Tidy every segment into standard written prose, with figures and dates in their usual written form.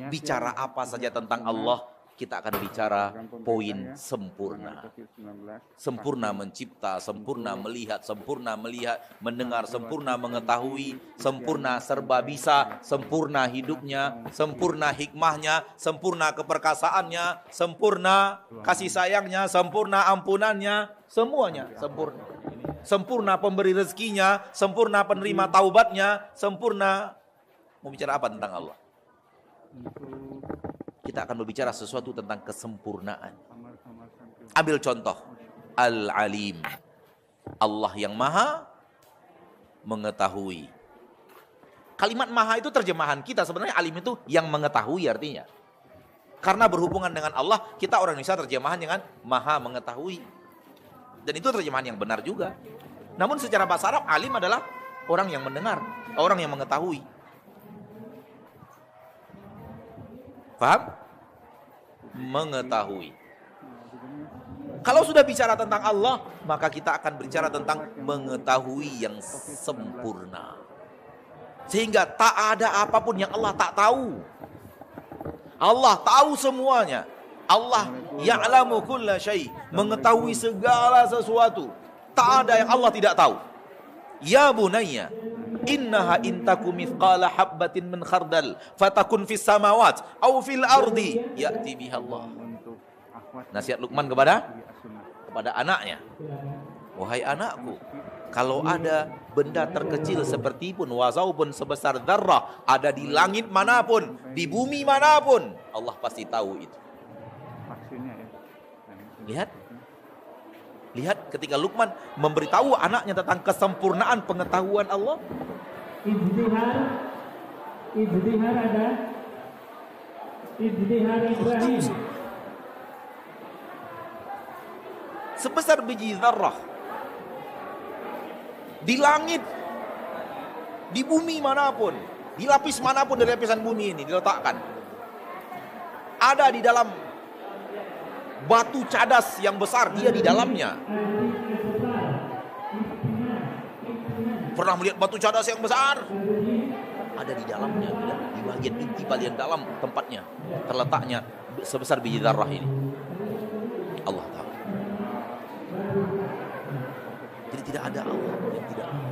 Bicara apa saja tentang Allah, kita akan bicara poin sempurna. Sempurna mencipta, sempurna melihat, mendengar, sempurna mengetahui, sempurna serba bisa, sempurna hidupnya, sempurna hikmahnya, sempurna keperkasaannya, sempurna kasih sayangnya, sempurna ampunannya, semuanya sempurna. Sempurna pemberi rezekinya, sempurna penerima taubatnya, sempurna. Mau bicara apa tentang Allah? Kita akan berbicara sesuatu tentang kesempurnaan. Ambil contoh, Al-Alim, Allah yang maha mengetahui. Kalimat maha itu terjemahan kita, sebenarnya alim itu yang mengetahui artinya. Karena berhubungan dengan Allah, kita orang Indonesia terjemahan dengan maha mengetahui. Dan itu terjemahan yang benar juga. Namun secara bahasa Arab, alim adalah orang yang mendengar, orang yang mengetahui. Paham? Mengetahui. Kalau sudah bicara tentang Allah, maka kita akan berbicara tentang mengetahui yang sempurna. Sehingga tak ada apapun yang Allah tak tahu. Allah tahu semuanya. Allah ya'lamu kulla syai', mengetahui segala sesuatu. Tak ada yang Allah tidak tahu. Ya bunayya, innaha intaku mithqala habbatin min khardal fatakun fis samawat aw fil ardi ya'ti biha Allah. Nasihat Luqman kepada anaknya. Wahai anakku, kalau ada benda terkecil seperti pun wazaupun sebesar dzarrah ada di langit manapun, di bumi manapun, Allah pasti tahu itu. Lihat ketika Luqman memberitahu anaknya tentang kesempurnaan pengetahuan Allah. Izdihar ada. Izdihar Ibrahim. Sebesar biji zarrah. Di langit, di bumi manapun, di lapis manapun dari lapisan bumi ini diletakkan. Ada di dalam batu cadas yang besar, dia di dalamnya. Pernah melihat batu cadas yang besar? Ada di dalamnya, di bagian inti paling dalam tempatnya, terletaknya sebesar biji zarrah ini. Allah tahu. Jadi tidak ada Allah yang tidak tahu.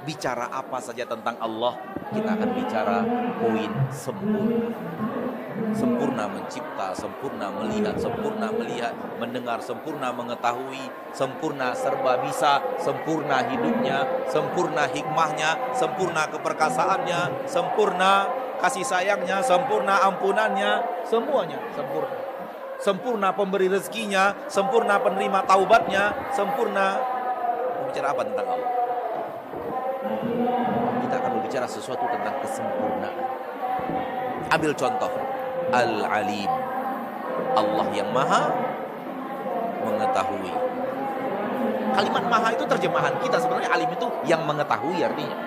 Bicara apa saja tentang Allah, kita akan bicara poin sempurna. Sempurna mencipta, sempurna melihat, mendengar, sempurna mengetahui, sempurna serba bisa, sempurna hidupnya, sempurna hikmahnya, sempurna keperkasaannya, sempurna kasih sayangnya, sempurna ampunannya, semuanya sempurna. Sempurna pemberi rezekinya, sempurna penerima taubatnya, sempurna. Bicara apa tentang Allah? Kita akan berbicara sesuatu tentang kesempurnaan. Ambil contoh, Al-Alim, Allah yang maha mengetahui. Kalimat maha itu terjemahan kita, sebenarnya alim itu yang mengetahui artinya.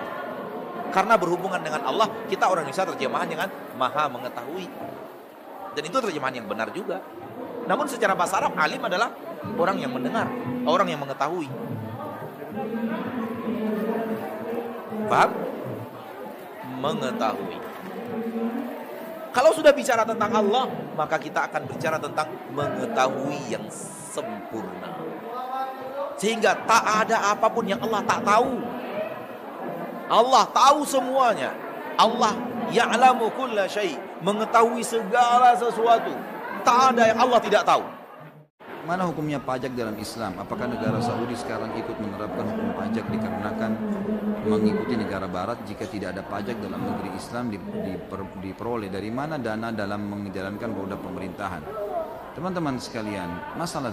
Karena berhubungan dengan Allah, kita orang Indonesia terjemahan dengan maha mengetahui. Dan itu terjemahan yang benar juga. Namun secara bahasa Arab, alim adalah orang yang mendengar, orang yang mengetahui. Paham? Mengetahui. Kalau sudah bicara tentang Allah, maka kita akan bicara tentang mengetahui yang sempurna. Sehingga tak ada apapun yang Allah tak tahu. Allah tahu semuanya. Allah ya'lamu kulla syai', mengetahui segala sesuatu. Tak ada yang Allah tidak tahu. Mana hukumnya pajak dalam Islam? Apakah negara Saudi sekarang ikut menerapkan hukum pajak dikarenakan mengikuti negara Barat? Jika tidak ada pajak dalam negeri Islam, diperoleh dari mana dana dalam menjalankan roda pemerintahan? Teman-teman sekalian, masalah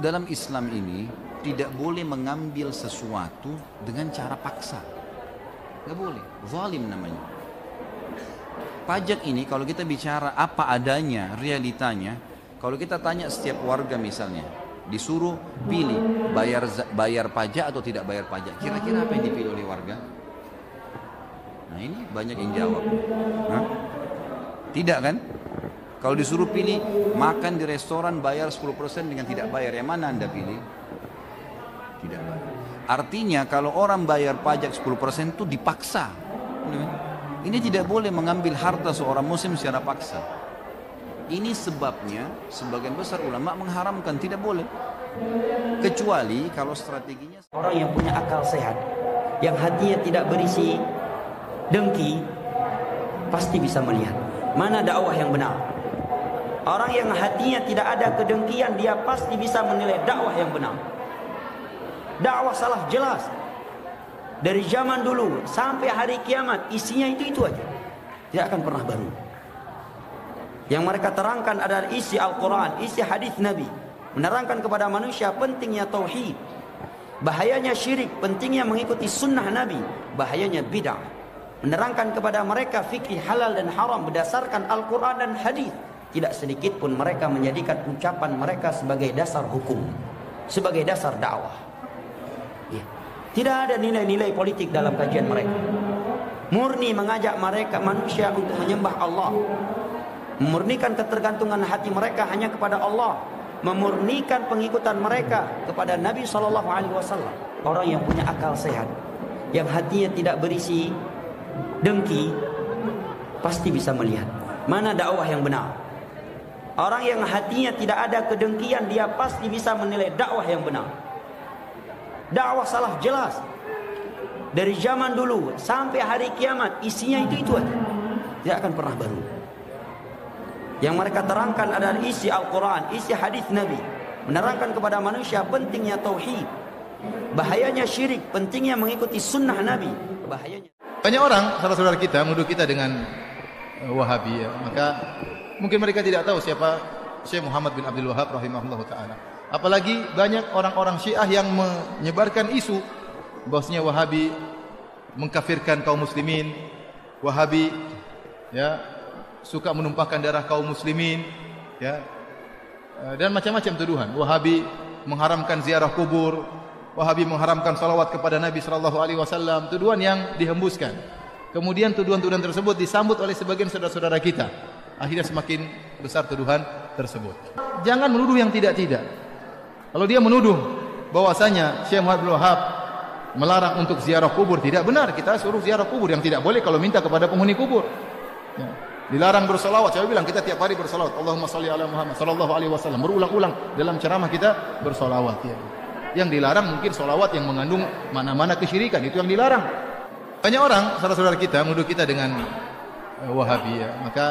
dalam Islam ini tidak boleh mengambil sesuatu dengan cara paksa. Gak boleh, zalim namanya. Pajak ini kalau kita bicara apa adanya, realitanya, kalau kita tanya setiap warga misalnya, disuruh pilih bayar pajak atau tidak bayar pajak, kira-kira apa yang dipilih oleh warga? Nah ini banyak yang jawab. Hah? Tidak kan? Kalau disuruh pilih makan di restoran bayar 10% dengan tidak bayar, yang mana Anda pilih? Tidak bayar. Artinya kalau orang bayar pajak 10% itu dipaksa. Ini tidak boleh mengambil harta seorang muslim secara paksa. Ini sebabnya sebagian besar ulama mengharamkan, tidak boleh. Kecuali kalau strateginya orang yang punya akal sehat, yang hatinya tidak berisi dengki, pasti bisa melihat mana dakwah yang benar. Orang yang hatinya tidak ada kedengkian, dia pasti bisa menilai dakwah yang benar. Dakwah salaf jelas. Dari zaman dulu sampai hari kiamat, isinya itu aja. Tidak akan pernah baru. Yang mereka terangkan adalah isi Al-Quran, isi hadis Nabi. Menerangkan kepada manusia pentingnya tauhid, bahayanya syirik, pentingnya mengikuti sunnah Nabi, bahayanya bid'ah. Menerangkan kepada mereka fikih halal dan haram berdasarkan Al-Quran dan hadis. Tidak sedikit pun mereka menjadikan ucapan mereka sebagai dasar hukum, sebagai dasar dakwah. Ya. Tidak ada nilai-nilai politik dalam kajian mereka. Murni mengajak mereka manusia untuk menyembah Allah, memurnikan ketergantungan hati mereka hanya kepada Allah, memurnikan pengikutan mereka kepada Nabi SAW. Orang yang punya akal sehat, yang hatinya tidak berisi dengki, pasti bisa melihat mana dakwah yang benar. Orang yang hatinya tidak ada kedengkian, dia pasti bisa menilai dakwah yang benar. Dakwah salaf jelas. Dari zaman dulu sampai hari kiamat, isinya itu aja. Tidak akan pernah baru. Yang mereka terangkan adalah isi Al-Quran, isi hadis Nabi. Menerangkan kepada manusia pentingnya tauhid, bahayanya syirik, pentingnya mengikuti sunnah Nabi, bahayanya. Banyak orang, saudara-saudara kita, menuduh kita dengan Wahabi, ya. Maka mungkin mereka tidak tahu siapa Syekh Muhammad bin Abdul Wahab rahimahullah ta'ala. Apalagi banyak orang-orang Syiah yang menyebarkan isu bahwasanya Wahabi mengkafirkan kaum muslimin, Wahabi ya suka menumpahkan darah kaum muslimin, ya, dan macam-macam tuduhan. Wahabi mengharamkan ziarah kubur, Wahabi mengharamkan salawat kepada Nabi SAW. Tuduhan yang dihembuskan. Kemudian tuduhan-tuduhan tersebut disambut oleh sebagian saudara-saudara kita. Akhirnya semakin besar tuduhan tersebut. Jangan menuduh yang tidak-tidak. Kalau dia menuduh bahwasanya Syekh Muhammad bin Wahab melarang untuk ziarah kubur, tidak benar. Kita suruh ziarah kubur, yang tidak boleh kalau minta kepada penghuni kubur. Ya. Dilarang bersolawat. Saya bilang kita tiap hari bersolawat. Allahumma salli ala Muhammad sallallahu alaihi wasallam. Berulang-ulang dalam ceramah kita bersolawat. Ya. Yang dilarang mungkin solawat yang mengandung mana-mana kesyirikan, itu yang dilarang. Banyak orang, saudara-saudara kita, menuduh kita dengan Wahabi, ya. Maka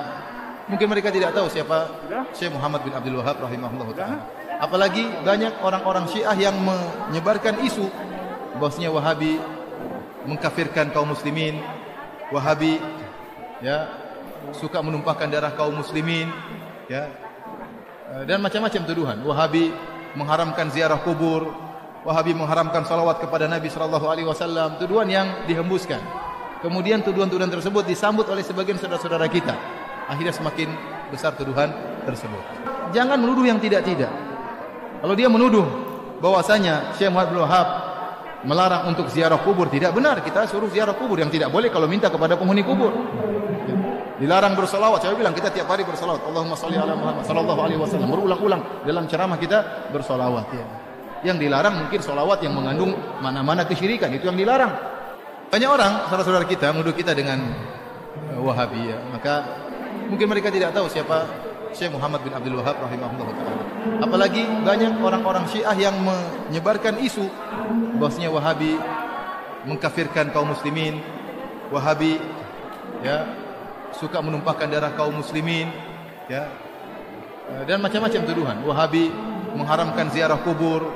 mungkin mereka tidak tahu siapa Syekh Muhammad bin Abdul Wahab rahimahullah ta'ala. Apalagi banyak orang-orang Syiah yang menyebarkan isu bahwasanya Wahabi mengkafirkan kaum muslimin, Wahabi ya suka menumpahkan darah kaum muslimin, ya, dan macam-macam tuduhan. Wahabi mengharamkan ziarah kubur, Wahabi mengharamkan salawat kepada Nabi SAW. Tuduhan yang dihembuskan. Kemudian tuduhan-tuduhan tersebut disambut oleh sebagian saudara-saudara kita. Akhirnya semakin besar tuduhan tersebut. Jangan menuduh yang tidak-tidak. Kalau dia menuduh bahwasanya Syekh Muhammad bin Wahab melarang untuk ziarah kubur, tidak benar. Kita suruh ziarah kubur, yang tidak boleh kalau minta kepada penghuni kubur. Dilarang bersolawat. Saya bilang kita tiap hari bersolawat. Allahumma salli ala Muhammad sallallahu alaihi wasallam. Berulang-ulang dalam ceramah kita bersolawat. Ya. Yang dilarang mungkin solawat yang mengandung mana-mana kesyirikan, itu yang dilarang. Banyak orang, saudara-saudara kita, menuduh kita dengan Wahabi, ya. Maka mungkin mereka tidak tahu siapa Syekh Muhammad bin Abdul Wahab rahimahullah ta'ala. Apalagi banyak orang-orang Syiah yang menyebarkan isu bahwasanya Wahabi mengkafirkan kaum muslimin, Wahabi ya suka menumpahkan darah kaum muslimin, ya, dan macam-macam tuduhan. Wahabi mengharamkan ziarah kubur,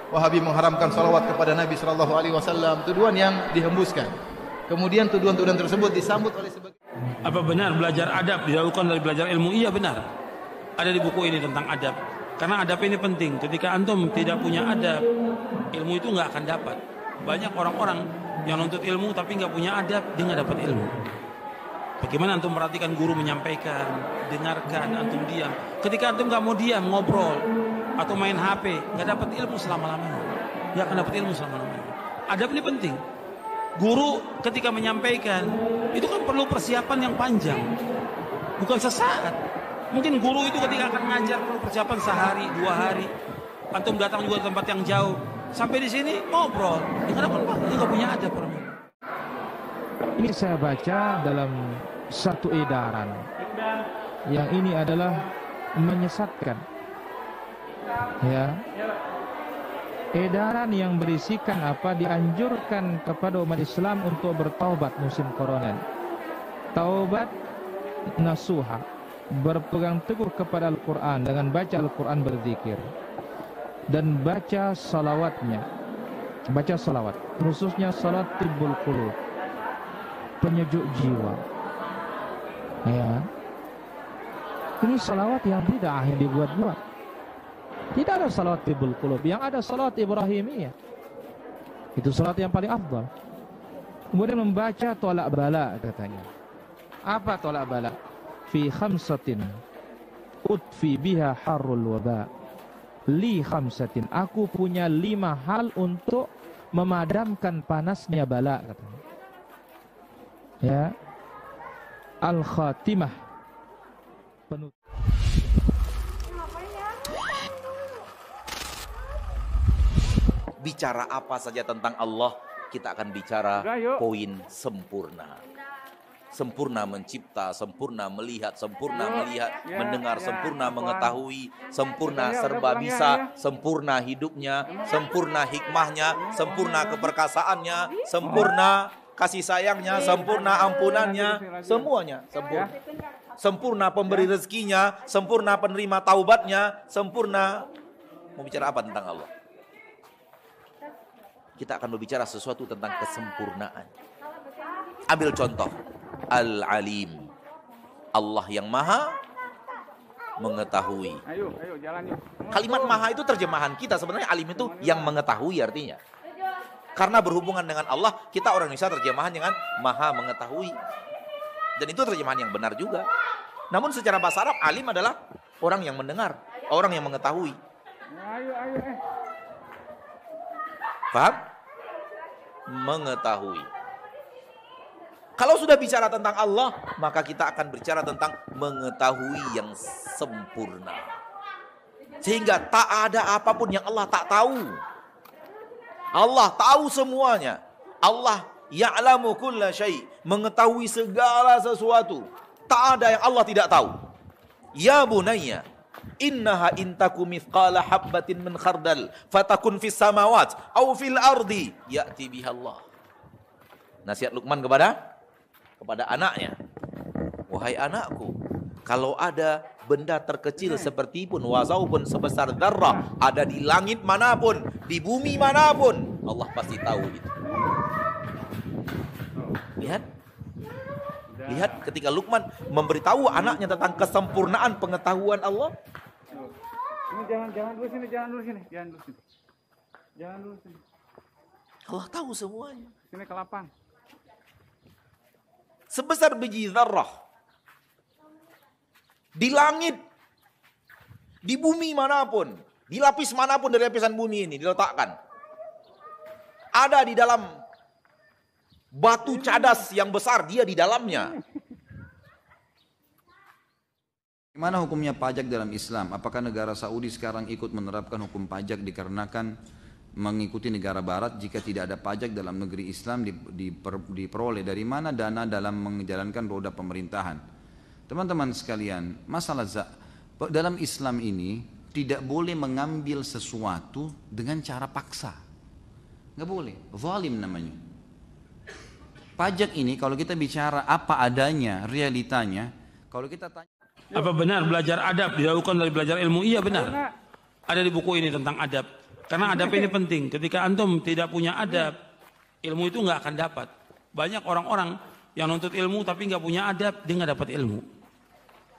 Wahabi mengharamkan salawat kepada Nabi SAW. Tuduhan yang dihembuskan. Kemudian tuduhan-tuduhan tersebut disambut oleh sebagian. Apa benar belajar adab didahulukan dari belajar ilmu? Iya benar. Ada di buku ini tentang adab. Karena adab ini penting. Ketika antum tidak punya adab, ilmu itu nggak akan dapat. Banyak orang-orang yang nuntut ilmu tapi nggak punya adab, dia nggak dapat ilmu. Bagaimana antum perhatikan guru menyampaikan, dengarkan, antum diam. Ketika antum nggak mau diam, ngobrol atau main HP, nggak dapat ilmu selama-lamanya. Nggak akan dapat ilmu selama-lamanya. Adab ini penting. Guru ketika menyampaikan itu kan perlu persiapan yang panjang, bukan sesaat. Mungkin guru itu ketika akan ngajar perlu persiapan sehari, 2 hari. Antum datang juga ke tempat yang jauh. Sampai di sini ngobrol. Ya kenapa Pak? Ini nggak punya adab orang. Ini saya baca dalam satu edaran. Yang ini adalah menyesatkan. Ya. Edaran yang berisikan apa? Dianjurkan kepada umat Islam untuk bertaubat musim corona. Taubat nasuha, berpegang teguh kepada Al-Quran dengan baca Al-Quran, berzikir dan baca salawatnya, baca salawat, khususnya salat tibbul qulub, penyejuk jiwa. Ya, ini salawat yang bid'ah yang dibuat-buat. Tidak ada salawat tibbul qulub, yang ada salawat Ibrahimiyah. Itu salat yang paling afdal. Kemudian membaca tolak bala katanya. Apa tolak bala? Fi khamsatin utfi biha harrul waba. Li khamsatin, aku punya 5 hal untuk memadamkan panasnya bala katanya. Ya. Al-khatimah, penutup. Bicara apa saja tentang Allah, kita akan bicara poin sempurna. Sempurna mencipta, sempurna melihat, mendengar, sempurna mengetahui, sempurna serba bisa, sempurna hidupnya, sempurna hikmahnya, sempurna keperkasaannya, sempurna kasih sayangnya, sempurna ampunannya, semuanya sempurna. Sempurna pemberi rezekinya, sempurna penerima taubatnya, sempurna. Mau bicara apa tentang Allah? Kita akan berbicara sesuatu tentang kesempurnaan. Ambil contoh, Al-Alim, Allah yang maha mengetahui. Kalimat maha itu terjemahan kita, sebenarnya alim itu yang mengetahui artinya. Karena berhubungan dengan Allah, kita orang Indonesia terjemahan dengan maha mengetahui. Dan itu terjemahan yang benar juga. Namun secara bahasa Arab, alim adalah orang yang mendengar, orang yang mengetahui. Paham? Mengetahui. Kalau sudah bicara tentang Allah, maka kita akan bicara tentang mengetahui yang sempurna. Sehingga tak ada apapun yang Allah tak tahu. Allah tahu semuanya. Allah ya'lamu kulla syai', mengetahui segala sesuatu. Tak ada yang Allah tidak tahu. Ya bunayya, innaha intaku mithqala habbatin min khardal fatakun fis samawat aw fil ardi ya'ti biha Allah. Nasihat Luqman kepada anaknya. Wahai anakku, kalau ada benda terkecil seperti pun, wazaupun sebesar dzarrah, ada di langit manapun, di bumi manapun, Allah pasti tahu itu. Lihat ketika Luqman memberitahu anaknya tentang kesempurnaan pengetahuan Allah. Ini jangan dulu sini. Allah tahu semuanya. Sini ke lapang. Sebesar biji zarrah. Di langit, di bumi manapun, di lapis manapun dari lapisan bumi ini diletakkan. Ada di dalam batu cadas yang besar, dia di dalamnya. Bagaimana hukumnya pajak dalam Islam? Apakah negara Saudi sekarang ikut menerapkan hukum pajak dikarenakan mengikuti negara barat? Jika tidak ada pajak dalam negeri Islam, diperoleh dari mana dana dalam menjalankan roda pemerintahan? Teman-teman sekalian, masalah dalam Islam ini tidak boleh mengambil sesuatu dengan cara paksa. Nggak boleh, zalim namanya. Pajak ini kalau kita bicara apa adanya, realitanya, kalau kita tanya, apa benar belajar adab dijauhkan dari belajar ilmu? Iya benar. Ada di buku ini tentang adab. Karena adab ini penting. Ketika antum tidak punya adab, ilmu itu nggak akan dapat. Banyak orang-orang yang nuntut ilmu tapi nggak punya adab, dia nggak dapat ilmu.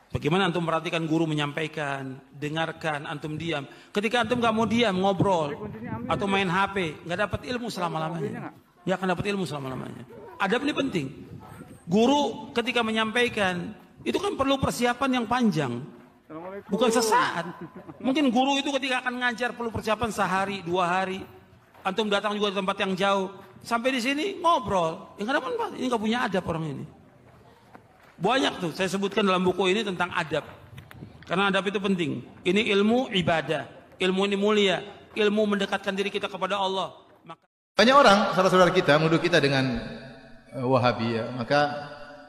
Bagaimana antum perhatikan guru menyampaikan, dengarkan, antum diam. Ketika antum nggak mau diam, ngobrol atau main HP, nggak dapat ilmu selama-lamanya. Dia akan dapat ilmu selama-lamanya. Adab ini penting. Guru ketika menyampaikan, itu kan perlu persiapan yang panjang. Bukan sesaat. Mungkin guru itu ketika akan ngajar perlu persiapan sehari, 2 hari. Antum datang juga ke tempat yang jauh. Sampai di sini ngobrol. Ya kenapa Pak? Ini nggak punya adab orang ini. Banyak tuh saya sebutkan dalam buku ini tentang adab. Karena adab itu penting. Ini ilmu ibadah, ilmu ini mulia, ilmu mendekatkan diri kita kepada Allah. Banyak orang, saudara-saudara kita, menuduh kita dengan Wahabi, ya. Maka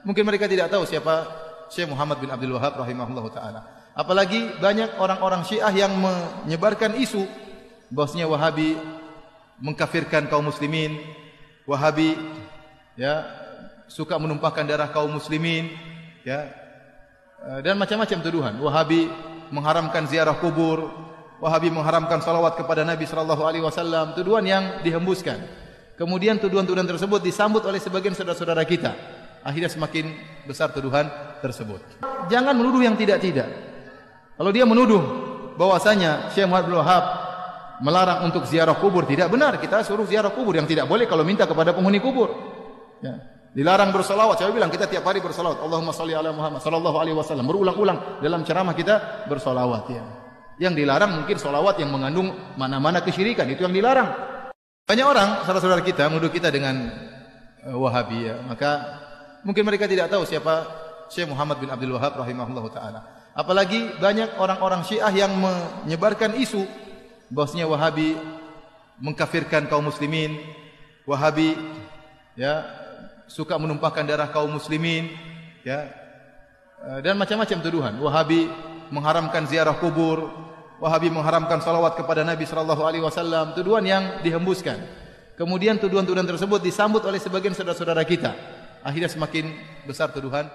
mungkin mereka tidak tahu siapa Syekh Muhammad bin Abdul Wahab rahimahullah ta'ala. Apalagi banyak orang-orang Syiah yang menyebarkan isu bahwasanya Wahabi mengkafirkan kaum muslimin, Wahabi ya suka menumpahkan darah kaum muslimin, ya, dan macam-macam tuduhan. Wahabi mengharamkan ziarah kubur, Wahabi mengharamkan salawat kepada Nabi sallallahu alaihi wasallam, tuduhan yang dihembuskan. Kemudian tuduhan-tuduhan tersebut disambut oleh sebagian saudara-saudara kita. Akhirnya semakin besar tuduhan tersebut. Jangan menuduh yang tidak-tidak. Kalau dia menuduh bahwasanya Syekh Muhammad bin Wahab melarang untuk ziarah kubur, tidak benar. Kita suruh ziarah kubur. Yang tidak boleh kalau minta kepada penghuni kubur. Ya. Dilarang bersolawat. Saya bilang kita tiap hari bersolawat. Allahumma salli ala Muhammad sallallahu alaihi wasallam. Berulang-ulang dalam ceramah kita bersolawat. Ya. Yang dilarang mungkin solawat yang mengandung mana-mana kesyirikan. Itu yang dilarang. Banyak orang, saudara-saudara kita, menuduh kita dengan Wahabi. Ya. Maka mungkin mereka tidak tahu siapa Syekh Muhammad bin Abdul Wahab rahimahullah ta'ala. Apalagi banyak orang-orang Syiah yang menyebarkan isu bahwasanya Wahabi mengkafirkan kaum muslimin, Wahabi ya suka menumpahkan darah kaum muslimin, ya, dan macam-macam tuduhan. Wahabi mengharamkan ziarah kubur, Wahabi mengharamkan salawat kepada Nabi sallallahu alaihi wasallam, tuduhan yang dihembuskan. Kemudian tuduhan-tuduhan tersebut disambut oleh sebagian saudara-saudara kita. Akhirnya semakin besar tuduhan